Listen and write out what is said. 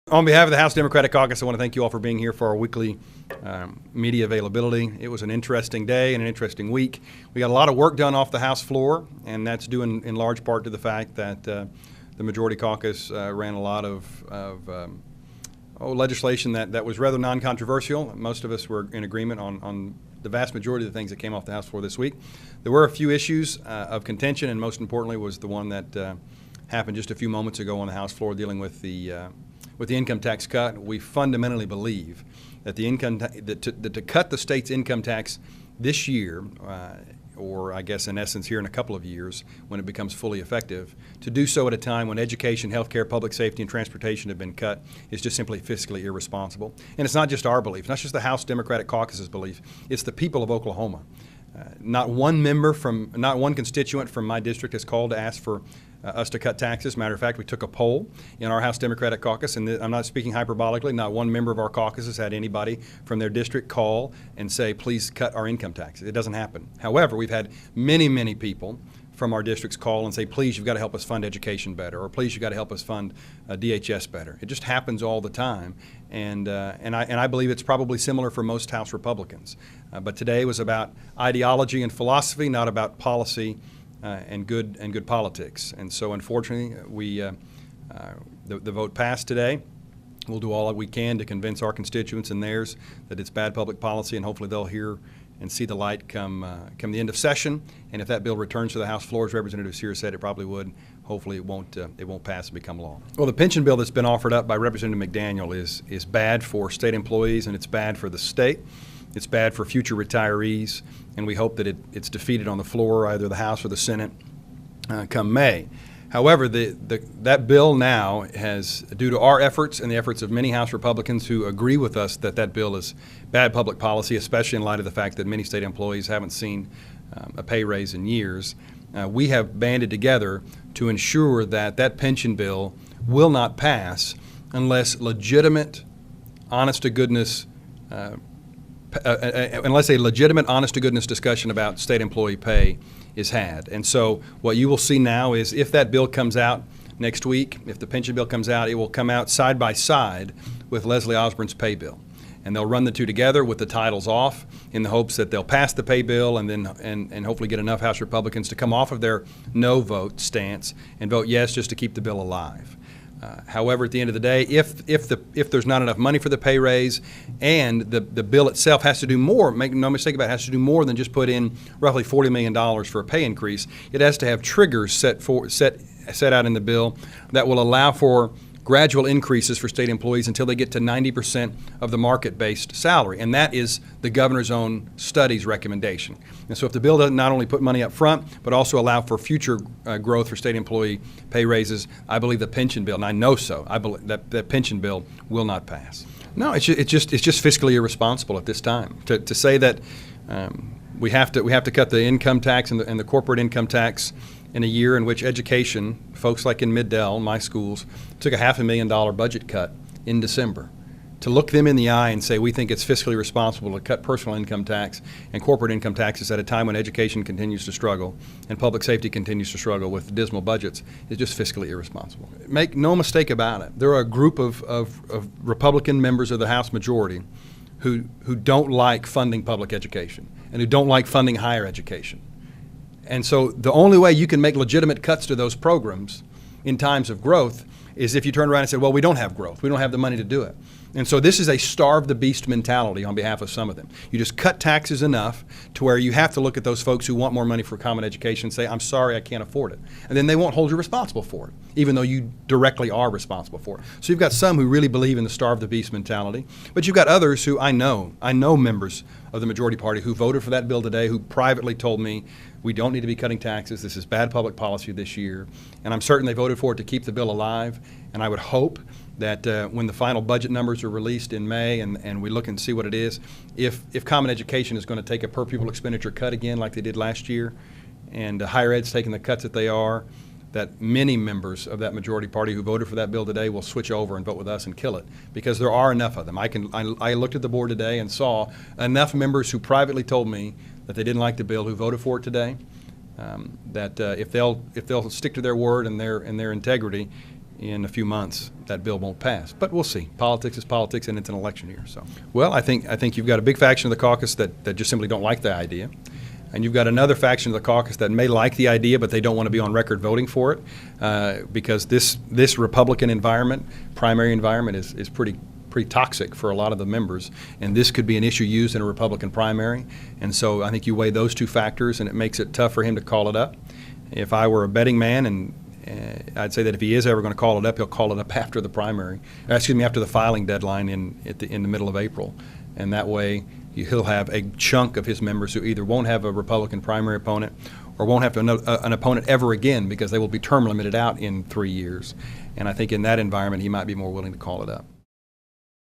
On behalf of the House Democratic Caucus, I want to thank you all for being here for our weekly media availability. It was an interesting day and an interesting week. We got a lot of work done off the House floor, and that's due in large part to the fact that the Majority Caucus ran a lot of legislation that was rather non-controversial. Most of us were in agreement on the vast majority of the things that came off the House floor this week. There were a few issues of contention, and most importantly was the one that happened just a few moments ago on the House floor dealing with the income tax cut. We fundamentally believe that to cut the state's income tax this year, or I guess in essence here in a couple of years when it becomes fully effective, to do so at a time when education, healthcare, public safety, and transportation have been cut is just simply fiscally irresponsible. And it's not just our belief, not just the House Democratic Caucus's belief, it's the people of Oklahoma. Not one constituent from my district has called to ask for us to cut taxes. Matter of fact, we took a poll in our House Democratic Caucus, and I'm not speaking hyperbolically, not one member of our caucus has had anybody from their district call and say, please cut our income taxes. It doesn't happen. However, we've had many, many people from our districts call and say, please, you've got to help us fund education better, or please, you've got to help us fund DHS better. It just happens all the time, and I believe it's probably similar for most House Republicans. But today was about ideology and philosophy, not about policy and good politics. And so, unfortunately, the vote passed today. We'll do all that we can to convince our constituents and theirs that it's bad public policy, and hopefully they'll hear and see the light come the end of session. And if that bill returns to the House floor, as Representative Sears said, it probably would. Hopefully, it won't pass and become law. Well, the pension bill that's been offered up by Representative McDaniel is bad for state employees, and it's bad for the state. It's bad for future retirees, and we hope that it's defeated on the floor, either the House or the Senate, come May. However, that bill now has, due to our efforts and the efforts of many House Republicans who agree with us that bill is bad public policy, especially in light of the fact that many state employees haven't seen a pay raise in years, we have banded together to ensure that pension bill will not pass unless legitimate, honest-to-goodness unless a legitimate, honest-to-goodness discussion about state employee pay is had. And so what you will see now is if that bill comes out next week, if the pension bill comes out, it will come out side by side with Leslie Osborne's pay bill. And they'll run the two together with the titles off in the hopes that they'll pass the pay bill and then hopefully get enough House Republicans to come off of their no vote stance and vote yes just to keep the bill alive. However, at the end of the day, if there's not enough money for the pay raise and the bill itself has to do more, make no mistake about it, has to do more than just put in roughly $40 million for a pay increase, it has to have triggers set out in the bill that will allow for gradual increases for state employees until they get to 90% of the market-based salary. And that is the governor's own study's recommendation. And so if the bill doesn't not only put money up front, but also allow for future growth for state employee pay raises, I believe the pension bill, and I know so, I believe that pension bill will not pass. No, it's just fiscally irresponsible at this time to say that we have to cut the income tax and the corporate income tax in a year in which education, folks like in Mid-Del, my schools, took a $500,000 budget cut in December. To look them in the eye and say we think it's fiscally responsible to cut personal income tax and corporate income taxes at a time when education continues to struggle and public safety continues to struggle with dismal budgets is just fiscally irresponsible. Make no mistake about it, there are a group of Republican members of the House majority who don't like funding public education and who don't like funding higher education. And so the only way you can make legitimate cuts to those programs in times of growth is if you turn around and say, well, we don't have growth. We don't have the money to do it. And so this is a starve the beast mentality on behalf of some of them. You just cut taxes enough to where you have to look at those folks who want more money for common education and say, I'm sorry, I can't afford it. And then they won't hold you responsible for it, even though you directly are responsible for it. So you've got some who really believe in the starve the beast mentality, but you've got others who I know members of the majority party who voted for that bill today who privately told me we don't need to be cutting taxes. This is bad public policy this year. And I'm certain they voted for it to keep the bill alive. And I would hope that when the final budget numbers are released in May and we look and see what it is, if common education is going to take a per pupil expenditure cut again like they did last year, and higher ed's taking the cuts that they are, that many members of that majority party who voted for that bill today will switch over and vote with us and kill it, because there are enough of them. I looked at the board today and saw enough members who privately told me that they didn't like the bill who voted for it today, that if they'll stick to their word and their integrity, in a few months that bill won't pass. But we'll see. Politics is politics, and it's an election year. So, well, I think you've got a big faction of the caucus that just simply don't like the idea. And you've got another faction of the caucus that may like the idea, but they don't want to be on record voting for it because this Republican environment, primary environment, is pretty toxic for a lot of the members. And this could be an issue used in a Republican primary. And so I think you weigh those two factors, and it makes it tough for him to call it up. If I were a betting man, and I'd say that if he is ever going to call it up, he'll call it up after the primary, after the filing deadline in the middle of April. And that way he'll have a chunk of his members who either won't have a Republican primary opponent or won't have an opponent ever again because they will be term limited out in 3 years. And I think in that environment he might be more willing to call it up.